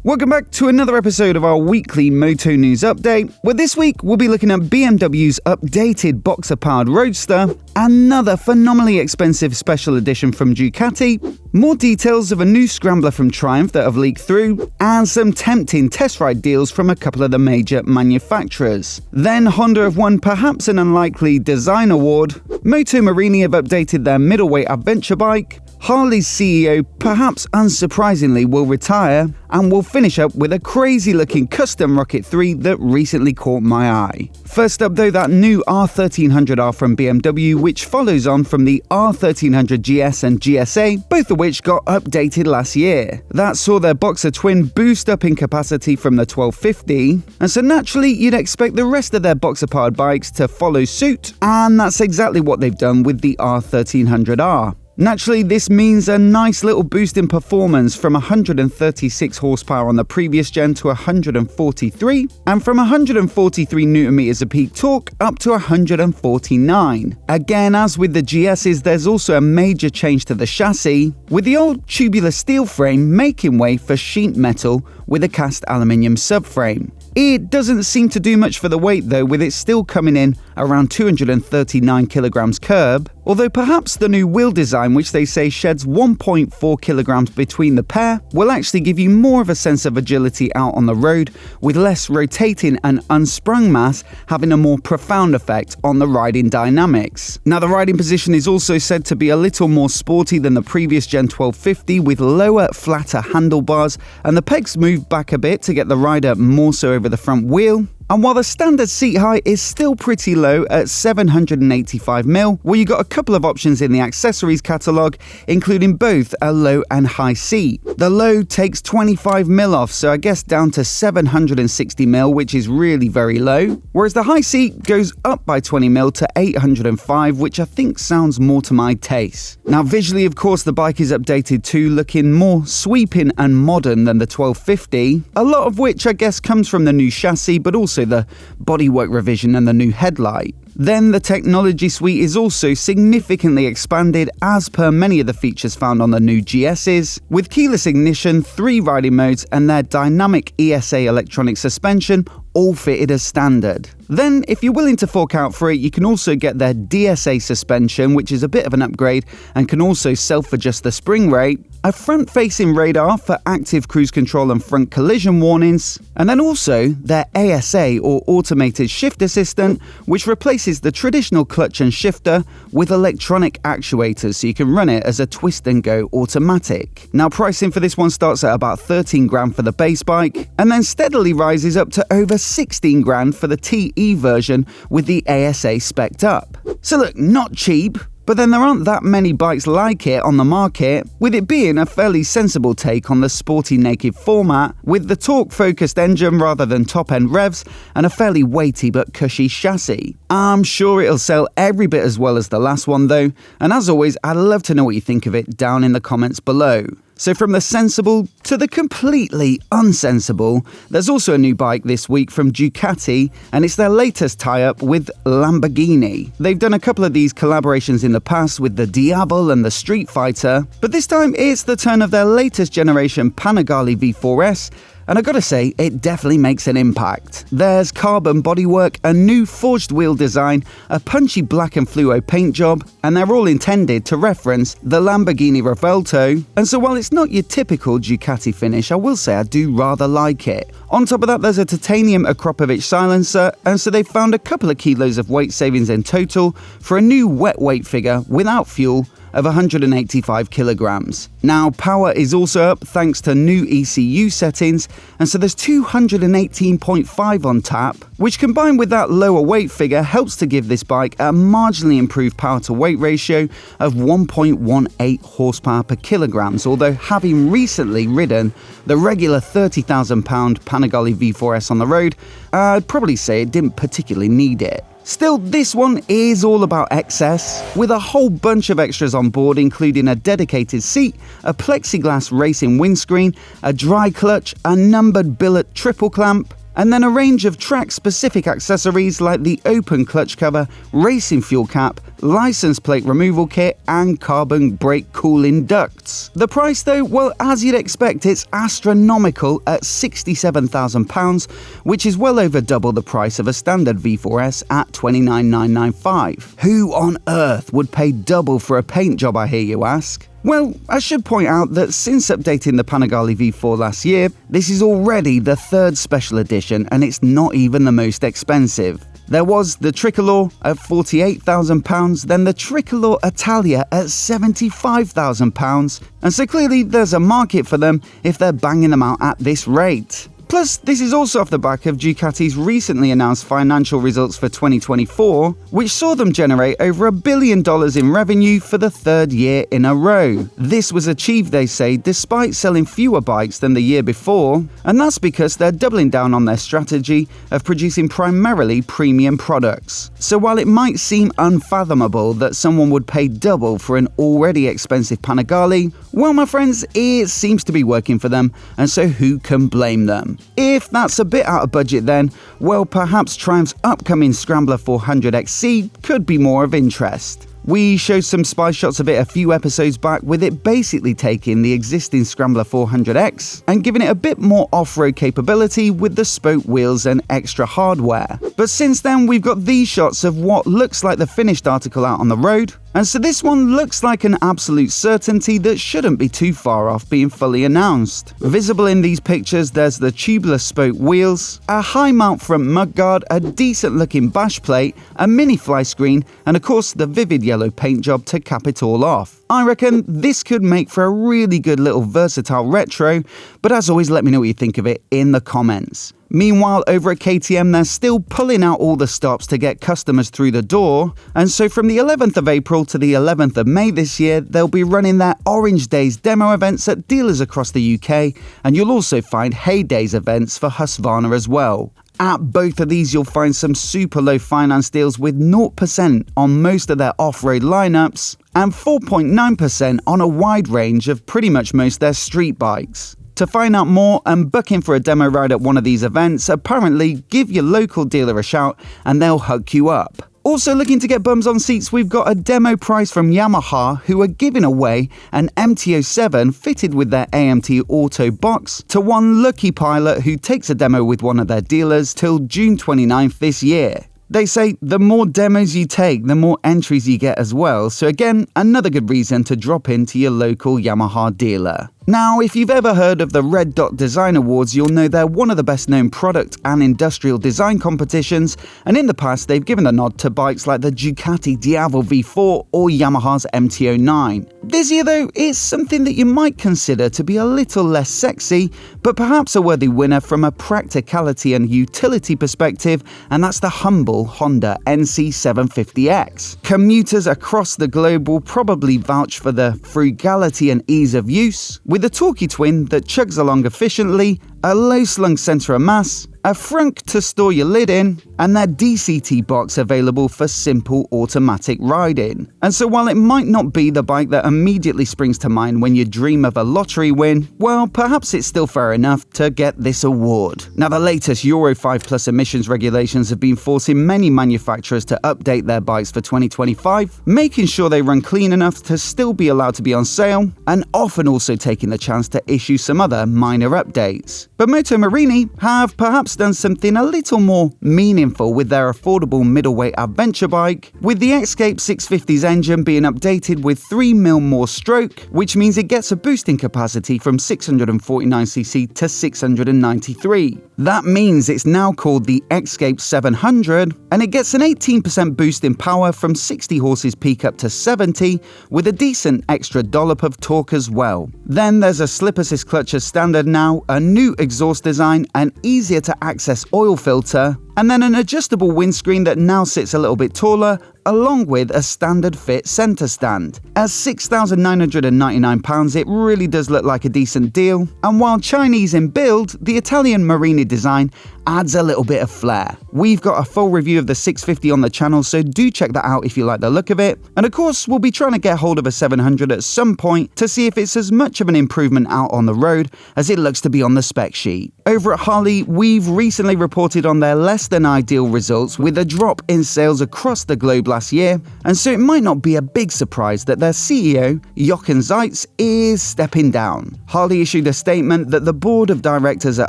Welcome back to another episode of our weekly Moto News Update, where this week we'll be looking at BMW's updated boxer-powered Roadster, another phenomenally expensive special edition from Ducati, more details of a new Scrambler from Triumph that have leaked through, and some tempting test ride deals from a couple of the major manufacturers. Then Honda have won perhaps an unlikely design award, Moto Morini have updated their middleweight adventure bike, Harley's CEO, perhaps unsurprisingly, will retire, and we'll finish up with a crazy-looking custom Rocket 3 that recently caught my eye. First up though, that new R1300R from BMW, which follows on from the R1300 GS and GSA, both of which got updated last year. That saw their boxer twin boost up in capacity from the 1250, and so naturally you'd expect the rest of their boxer-powered bikes to follow suit, and that's exactly what they've done with the R1300R. Naturally, this means a nice little boost in performance from 136 horsepower on the previous gen to 143, and from 143 Nm of peak torque up to 149. Again, as with the GS's, there's also a major change to the chassis, with the old tubular steel frame making way for sheet metal with a cast aluminium subframe. It doesn't seem to do much for the weight though, with it still coming in around 239 kilograms curb, although perhaps the new wheel design, which they say sheds 1.4 kilograms between the pair, will actually give you more of a sense of agility out on the road, with less rotating and unsprung mass having a more profound effect on the riding dynamics. Now, the riding position is also said to be a little more sporty than the previous Gen 1250, with lower, flatter handlebars, and the pegs move back a bit to get the rider more so over the front wheel. And while the standard seat height is still pretty low at 785mm, well, you got a couple of options in the accessories catalogue, including both a low and high seat. The low takes 25mm off, so I guess down to 760mm, which is really very low, whereas the high seat goes up by 20mm to 805, which I think sounds more to my taste. Now, visually, of course, the bike is updated too, looking more sweeping and modern than the 1250, a lot of which I guess comes from the new chassis, but also the bodywork revision and the new headlight. Then the technology suite is also significantly expanded as per many of the features found on the new GS's, with keyless ignition, 3 riding modes, and their dynamic ESA electronic suspension all fitted as standard. Then, if you're willing to fork out for it, you can also get their DSA suspension, which is a bit of an upgrade and can also self-adjust the spring rate, a front-facing radar for active cruise control and front collision warnings, and then also their ASA or automated shift assistant, which replaces the traditional clutch and shifter with electronic actuators, so you can run it as a twist and go automatic. Now, pricing for this one starts at about 13 grand for the base bike, and then steadily rises up to over 16 grand for the TE version with the ASA spec'd up. So look, not cheap, but then there aren't that many bikes like it on the market, with it being a fairly sensible take on the sporty naked format, with the torque-focused engine rather than top-end revs, and a fairly weighty but cushy chassis. I'm sure it'll sell every bit as well as the last one though, and as always, I'd love to know what you think of it down in the comments below. So from the sensible to the completely unsensible, there's also a new bike this week from Ducati, and it's their latest tie-up with Lamborghini. They've done a couple of these collaborations in the past with the Diablo and the Street Fighter, but this time it's the turn of their latest generation Panigale V4S, and I gotta say, it definitely makes an impact. There's carbon bodywork, a new forged wheel design, a punchy black and fluo paint job, and they're all intended to reference the Lamborghini Revuelto. And so while it's not your typical Ducati finish, I will say I do rather like it. On top of that, there's a titanium Akropovich silencer, and so they've found a couple of kilos of weight savings in total for a new wet weight figure without fuel of 185 kilograms. Now, power is also up thanks to new ECU settings, and so there's 218.5 on tap, which combined with that lower weight figure helps to give this bike a marginally improved power to weight ratio of 1.18 horsepower per kilograms, although having recently ridden the regular 30,000 pound Panigale V4S on the road, I'd probably say it didn't particularly need it. Still, this one is all about excess, with a whole bunch of extras on board, including a dedicated seat, a plexiglass racing windscreen, a dry clutch, a numbered billet triple clamp, and then a range of track-specific accessories like the open clutch cover, racing fuel cap, license plate removal kit, and carbon brake cooling ducts. The price though, well, as you'd expect, it's astronomical at £67,000, which is well over double the price of a standard V4S at $29,995. Who on earth would pay double for a paint job, I hear you ask? Well, I should point out that since updating the Panigale V4 last year, this is already the third special edition and it's not even the most expensive. There was the Tricolor at £48,000, then the Tricolor Italia at £75,000, and so clearly there's a market for them if they're banging them out at this rate. Plus, this is also off the back of Ducati's recently announced financial results for 2024, which saw them generate over $1 billion in revenue for the third year in a row. This was achieved, they say, despite selling fewer bikes than the year before, and that's because they're doubling down on their strategy of producing primarily premium products. So while it might seem unfathomable that someone would pay double for an already expensive Panigale, well, my friends, it seems to be working for them, and so who can blame them? If that's a bit out of budget then, well, perhaps Triumph's upcoming Scrambler 400XC could be more of interest. We showed some spy shots of it a few episodes back, with it basically taking the existing Scrambler 400X and giving it a bit more off-road capability with the spoke wheels and extra hardware. But since then, we've got these shots of what looks like the finished article out on the road, and so this one looks like an absolute certainty that shouldn't be too far off being fully announced. Visible in these pictures, there's the tubeless spoke wheels, a high mount front mudguard, a decent looking bash plate, a mini fly screen, and of course the vivid yellow paint job to cap it all off. I reckon this could make for a really good little versatile retro, but as always, let me know what you think of it in the comments. Meanwhile, over at KTM, they're still pulling out all the stops to get customers through the door, and so from the 11th of April to the 11th of May this year, they'll be running their Orange Days demo events at dealers across the UK, and you'll also find Hey Days events for Husqvarna as well. At both of these, you'll find some super low finance deals with 0% on most of their off-road lineups and 4.9% on a wide range of pretty much most their street bikes. To find out more and book in for a demo ride at one of these events, apparently give your local dealer a shout and they'll hook you up. Also looking to get bums on seats, we've got a demo prize from Yamaha, who are giving away an MT-07 fitted with their AMT Auto box to one lucky pilot who takes a demo with one of their dealers till June 29th this year. They say the more demos you take, the more entries you get as well, so again, another good reason to drop into your local Yamaha dealer. Now, if you've ever heard of the Red Dot Design Awards, you'll know they're one of the best known product and industrial design competitions, and in the past they've given a nod to bikes like the Ducati Diavol V4 or Yamaha's MT-09. This year though, it's something that you might consider to be a little less sexy, but perhaps a worthy winner from a practicality and utility perspective, and that's the humble Honda NC750X. Commuters across the globe will probably vouch for the frugality and ease of use, with a torquey twin that chugs along efficiently, a low-slung centre of mass, a frunk to store your lid in, and their DCT box available for simple automatic riding. And so while it might not be the bike that immediately springs to mind when you dream of a lottery win, well, perhaps it's still fair enough to get this award. Now, the latest Euro 5+ emissions regulations have been forcing many manufacturers to update their bikes for 2025, making sure they run clean enough to still be allowed to be on sale, and often also taking the chance to issue some other minor updates. But Moto Morini have perhaps done something a little more meaningful with their affordable middleweight adventure bike, with the Escape 650's engine being updated with 3mm more stroke, which means it gets a boosting capacity from 649cc to 693. That means it's now called the Escape 700, and it gets an 18% boost in power from 60 horses peak up to 70, with a decent extra dollop of torque as well. Then there's a slip assist clutch as standard now, a new exhaust design, an easier to access oil filter, and then an adjustable windscreen that now sits a little bit taller, along with a standard fit centre stand. At £6,999, it really does look like a decent deal, and while Chinese in build, the Italian Morini design adds a little bit of flair. We've got a full review of the 650 on the channel, so do check that out if you like the look of it. And of course, we'll be trying to get hold of a 700 at some point to see if it's as much of an improvement out on the road as it looks to be on the spec sheet. Over at Harley, we've recently reported on their less than ideal results with a drop in sales across the globe last year, and so it might not be a big surprise that their CEO, Jochen Zeitz, is stepping down. Harley issued a statement that the board of directors at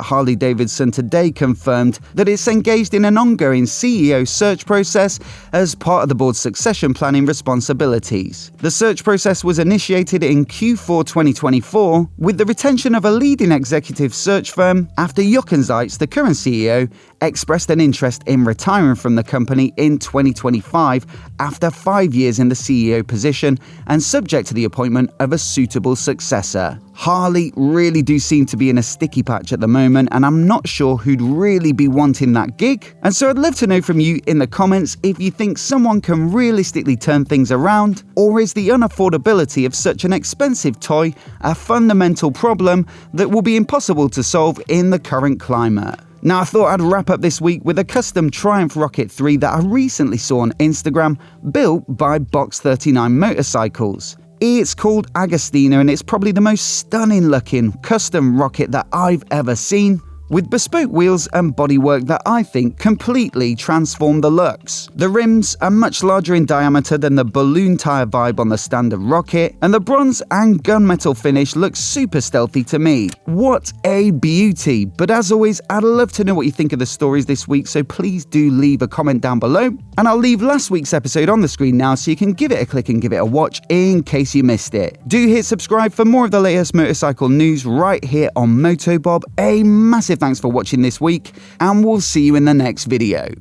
Harley-Davidson today confirmed that it's engaged in an ongoing CEO search process as part of the board's succession planning responsibilities. The search process was initiated in Q4 2024 with the retention of a leading executive search firm after Jochen Zeitz, the current CEO, expressed an interest in retiring from the company in 2025 after 5 years in the CEO position and subject to the appointment of a suitable successor. Harley really do seem to be in a sticky patch at the moment, and I'm not sure who'd really be wanting that gig. And so I'd love to know from you in the comments if you think someone can realistically turn things around, or is the unaffordability of such an expensive toy a fundamental problem that will be impossible to solve in the current climate. Now, I thought I'd wrap up this week with a custom Triumph Rocket 3 that I recently saw on Instagram, built by Box 39 Motorcycles. It's called Agostina, and it's probably the most stunning looking custom rocket that I've ever seen, with bespoke wheels and bodywork that I think completely transform the looks. The rims are much larger in diameter than the balloon tire vibe on the standard rocket, and the bronze and gunmetal finish looks super stealthy to me. What a beauty! But as always, I'd love to know what you think of the stories this week, so please do leave a comment down below, and I'll leave last week's episode on the screen now so you can give it a click and give it a watch in case you missed it. Do hit subscribe for more of the latest motorcycle news right here on MOTOBOB. A massive thanks for watching this week, and we'll see you in the next video.